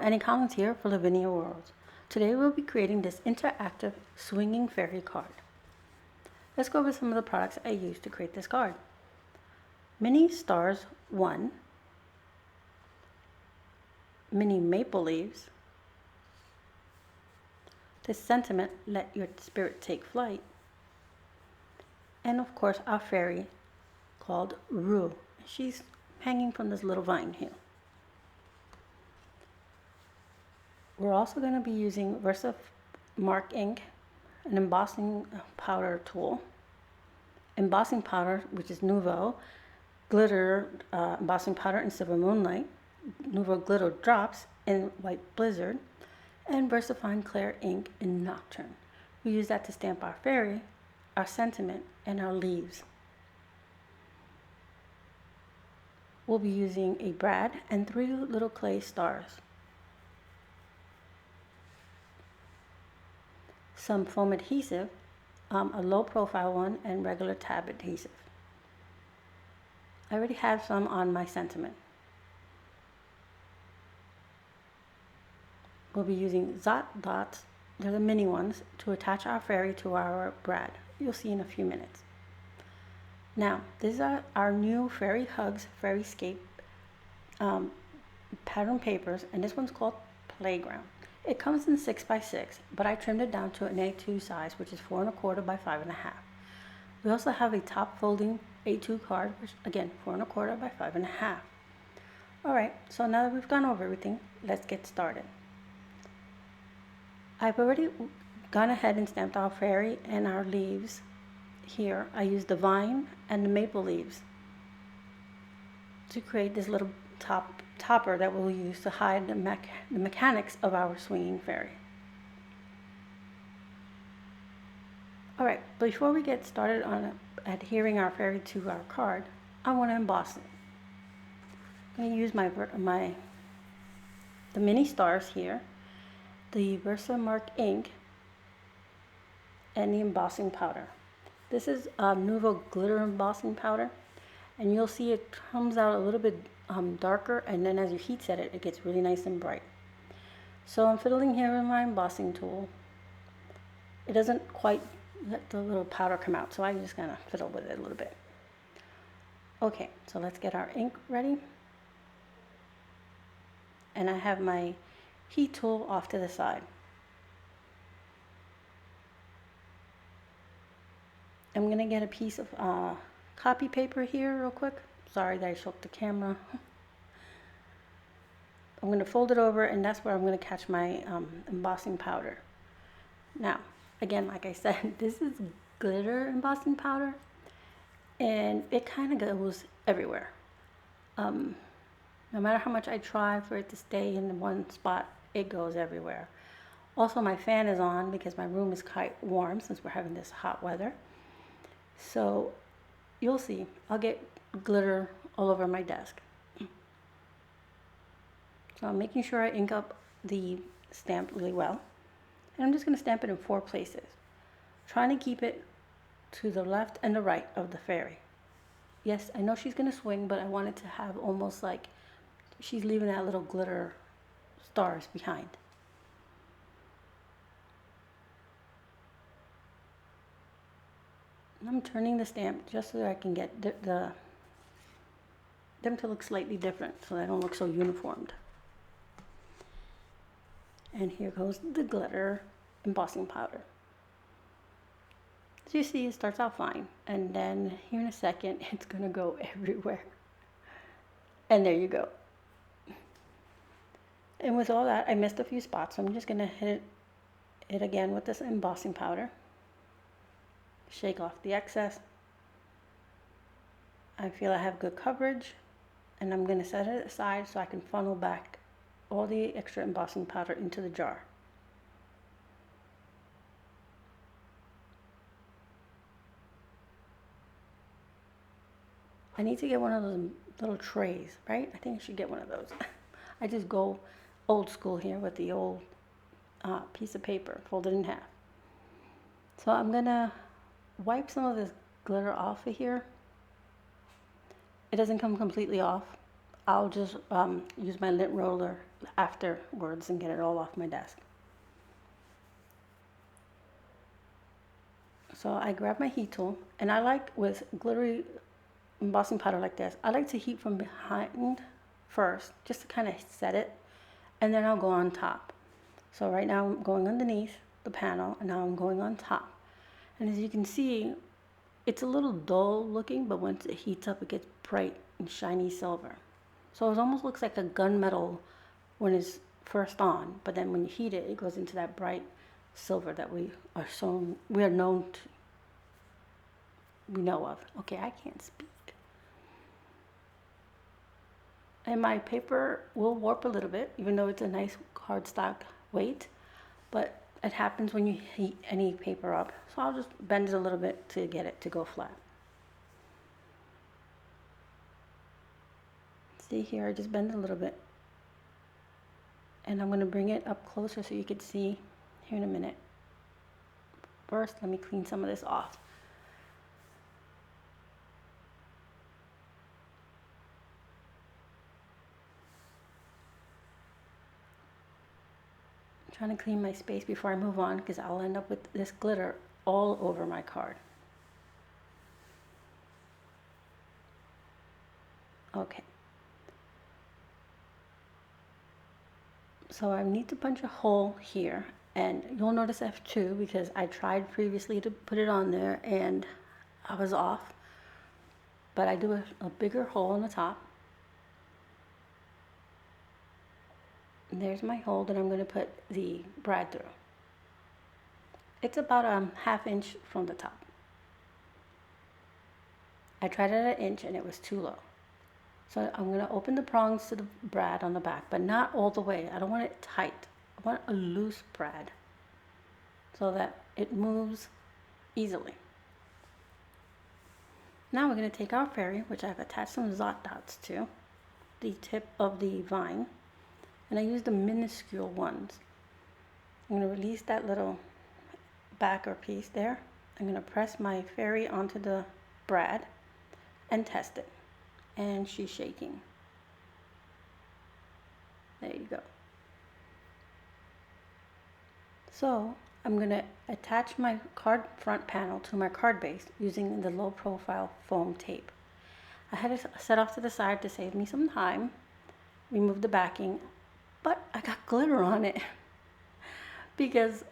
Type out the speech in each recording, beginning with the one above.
Annie Collins here for Lavinia World. Today we'll be creating this interactive swinging fairy card. Let's go over some of the products I used to create this card. Mini Stars 1, Mini Maple Leaves, the sentiment, Let Your Spirit Take Flight, and of course our fairy called Rue. She's hanging from this little vine here. We're also going to be using Versamark Ink, an embossing powder tool, embossing powder, which is Nuvo, glitter embossing powder instead of Moonlight, Nuvo glitter drops in White Blizzard, and Versafine Clair ink in Nocturne. We use that to stamp our fairy, our sentiment, and our leaves. We'll be using a brad and 3 little clay stars. Some foam adhesive, a low profile one, and regular tab adhesive. I already have some on my sentiment. We'll be using Zot dots, they're the mini ones, to attach our fairy to our brad. You'll see in a few minutes. Now, these are our new Fairy Hugs Fairy-Scape pattern papers, and this one's called Playground. It comes in 6x6, but I trimmed it down to an A2 size, which is 4 1/4 by 5 1/2. We also have a top folding A2 card, which again, 4 1/4 by 5 1/2. All right, so now that we've gone over everything, let's get started. I've already gone ahead and stamped our fairy and our leaves here. I used the vine and the maple leaves to create this little topper that we'll use to hide the mechanics of our swinging fairy. All right, before we get started on adhering our fairy to our card, I want to emboss it. I'm going to use the mini stars here, the Versamark ink, and the embossing powder. This is Nuvo glitter embossing powder, and you'll see it comes out a little bit darker, and then as you heat set it, it gets really nice and bright. So I'm fiddling here with my embossing tool. It doesn't quite let the little powder come out, so I'm just gonna fiddle with it a little bit. Okay, so let's get our ink ready. And I have my heat tool off to the side. I'm gonna get a piece of copy paper here real quick. Sorry that I shook the camera. I'm going to fold it over, and that's where I'm going to catch my embossing powder. Now, again, like I said, this is glitter embossing powder, and it kind of goes everywhere. No matter how much I try for it to stay in one spot, it goes everywhere. Also, my fan is on because my room is quite warm since we're having this hot weather. So you'll see, I'll get glitter all over my desk. So I'm making sure I ink up the stamp really well. And I'm just going to stamp it in 4 places, trying to keep it to the left and the right of the fairy. Yes, I know she's going to swing, but I want it to have almost like she's leaving that little glitter stars behind. I'm turning the stamp just so that I can get them to look slightly different, so they don't look so uniformed. And here goes the glitter embossing powder. As you see, it starts out fine, and then here in a second, it's gonna go everywhere. And there you go. And with all that, I missed a few spots, so I'm just gonna hit it again with this embossing powder. Shake off the excess. I feel I have good coverage, and I'm going to set it aside so I can funnel back all the extra embossing powder into the jar. I need to get one of those little trays, right? I think I should get one of those. I just go old school here with the old piece of paper folded in half. So I'm going to wipe some of this glitter off of here. It doesn't come completely off. I'll just use my lint roller afterwards and get it all off my desk. So I grab my heat tool, and I like with glittery embossing powder like this, I like to heat from behind first, just to kind of set it, and then I'll go on top. So right now I'm going underneath the panel, and now I'm going on top. And as you can see, it's a little dull looking, but once it heats up, it gets bright and shiny silver. So it almost looks like a gunmetal when it's first on, but then when you heat it, it goes into that bright silver that we are known to, we know of. Okay, I can't speak. And my paper will warp a little bit, even though it's a nice cardstock weight, but it happens when you heat any paper up. So I'll just bend it a little bit to get it to go flat. See here, I just bend it a little bit. And I'm going to bring it up closer so you can see here in a minute. First, let me clean some of this off. I'm trying to clean my space before I move on, because I'll end up with this glitter all over my card. Okay. So I need to punch a hole here, and you'll notice F2 because I tried previously to put it on there and I was off. But I do a bigger hole in the top. And there's my hole that I'm going to put the brad through. It's about a ½ inch from the top. I tried it at 1 inch and it was too low. So I'm going to open the prongs to the brad on the back, but not all the way. I don't want it tight. I want a loose brad so that it moves easily. Now we're going to take our fairy, which I've attached some Zot dots to the tip of the vine, and I use the minuscule ones. I'm going to release that little backer piece there. I'm going to press my fairy onto the brad and test it. And she's shaking. There you go. So I'm going to attach my card front panel to my card base using the low profile foam tape. I had it set off to the side to save me some time, remove the backing, but I got glitter on it because,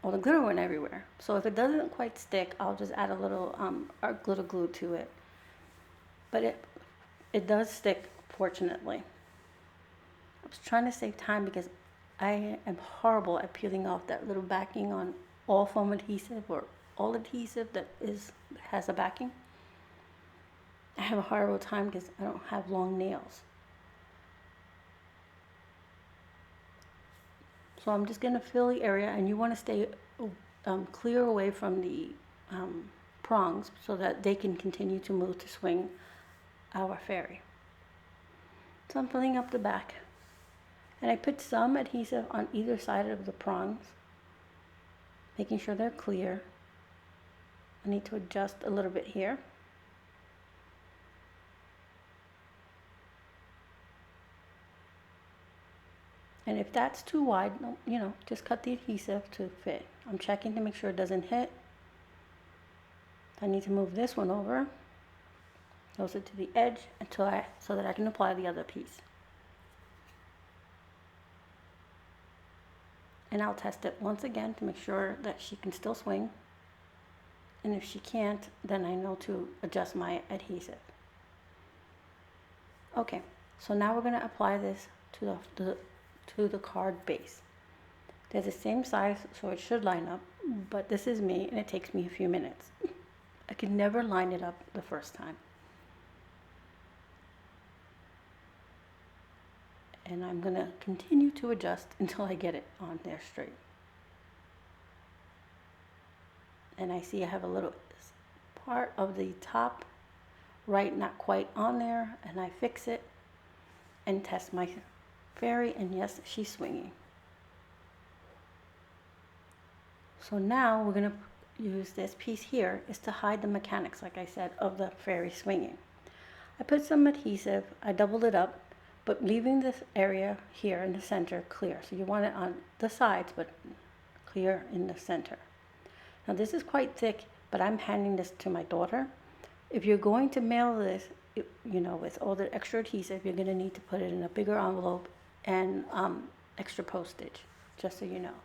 well, the glitter went everywhere. So if it doesn't quite stick, I'll just add a little art glitter glue to it. But it does stick, fortunately. I was trying to save time because I am horrible at peeling off that little backing on all foam adhesive or all adhesive that has a backing. I have a horrible time because I don't have long nails. So I'm just going to fill the area, and you want to stay clear away from the prongs so that they can continue to move to swing our fairy. So I'm filling up the back, and I put some adhesive on either side of the prongs, making sure they're clear. I need to adjust a little bit here. And if that's too wide, just cut the adhesive to fit. I'm checking to make sure it doesn't hit. I need to move this one over closer to the edge so that I can apply the other piece. And I'll test it once again to make sure that she can still swing. And if she can't, then I know to adjust my adhesive. Okay, so now we're going to apply this to the card base. They're the same size, so it should line up, but this is me and it takes me a few minutes. I can never line it up the first time. And I'm going to continue to adjust until I get it on there straight. And I see I have a little part of the top right not quite on there, and I fix it and test my fairy, and yes, she's swinging. So now we're going to use this piece here is to hide the mechanics, like I said, of the fairy swinging. I put some adhesive, I doubled it up, but leaving this area here in the center clear. So you want it on the sides, but clear in the center. Now this is quite thick, but I'm handing this to my daughter. If you're going to mail this, with all the extra adhesive, you're going to need to put it in a bigger envelope and extra postage, just so you know.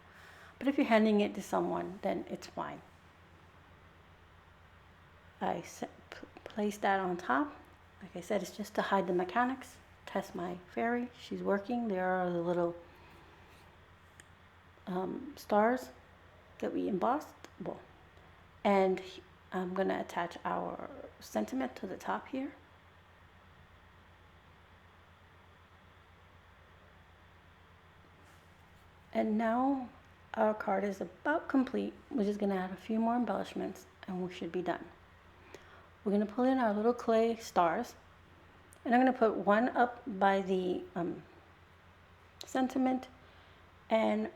But if you're handing it to someone, then it's fine. I place that on top. Like I said, it's just to hide the mechanics. Test my fairy. She's working. There are the little stars that we embossed. Well, and I'm going to attach our sentiment to the top here. And now our card is about complete. We're just going to add a few more embellishments and we should be done. We're going to pull in our little clay stars, and I'm going to put one up by the sentiment, and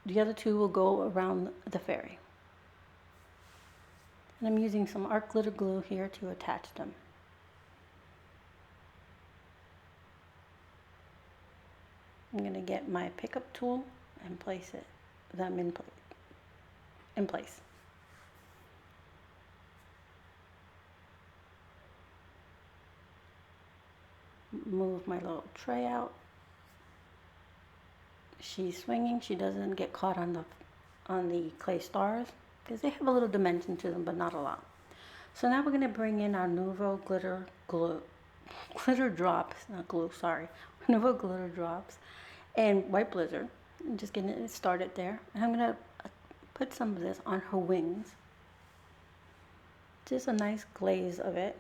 the other two will go around the fairy. And I'm using some art glitter glue here to attach them. I'm going to get my pickup tool and place them in place. Move my little tray out. She's swinging. She doesn't get caught on the clay stars because they have a little dimension to them, but not a lot. So now we're going to bring in our Nuvo glitter drops, not glue, sorry. Nuvo glitter drops and White Blizzard. I'm just getting it started there. And I'm going to put some of this on her wings. Just a nice glaze of it.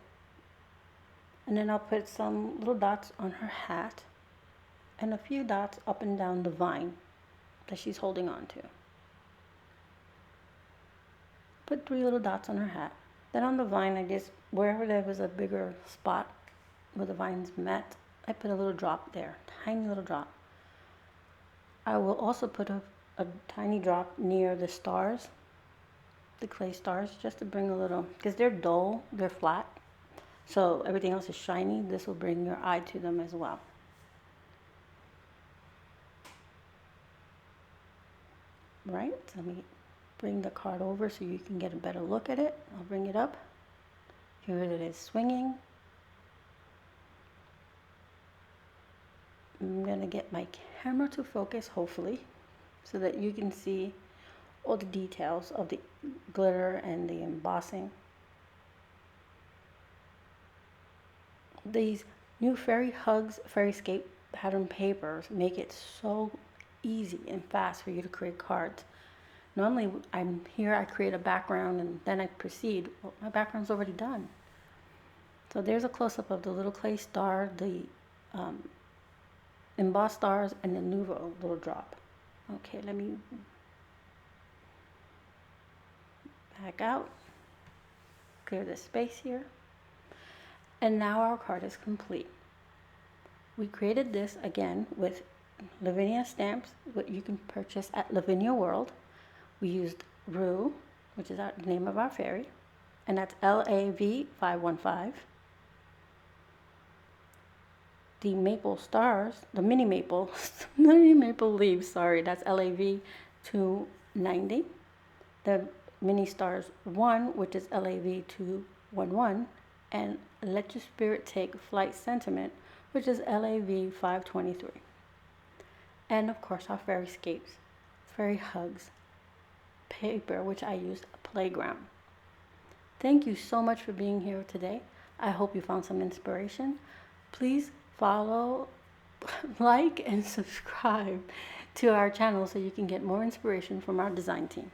And then I'll put some little dots on her hat and a few dots up and down the vine that she's holding on to. Put 3 little dots on her hat. Then on the vine, I just, wherever there was a bigger spot where the vines met, I put a little drop there, tiny little drop. I will also put a tiny drop near the stars, the clay stars, just to bring a little, because they're dull, they're flat. So everything else is shiny. This will bring your eye to them as well. Right, so let me bring the card over so you can get a better look at it. I'll bring it up. Here it is swinging. I'm going to get my camera to focus, hopefully, so that you can see all the details of the glitter and the embossing. These new Fairy Hugs Fairy-Scape pattern papers make it so easy and fast for you to create cards. Normally I'm here, I create a background and then I proceed. Well, my background's already done. So there's a close-up of the little clay star, the embossed stars, and the Nuvo little drop. Okay, let me back out, clear the space here. And now our card is complete. We created this again with Lavinia stamps, what you can purchase at Lavinia World. We used Rue, which is the name of our fairy, and that's LAV515. The maple stars, the mini maple leaves, sorry, that's LAV290. The mini stars 1, which is LAV211. And Let Your Spirit Take Flight Sentiment, which is LAV523. And of course our Fairy-Scapes, Fairy Hugs paper, which I used Playground. Thank you so much for being here today. I hope you found some inspiration. Please follow, like, and subscribe to our channel so you can get more inspiration from our design team.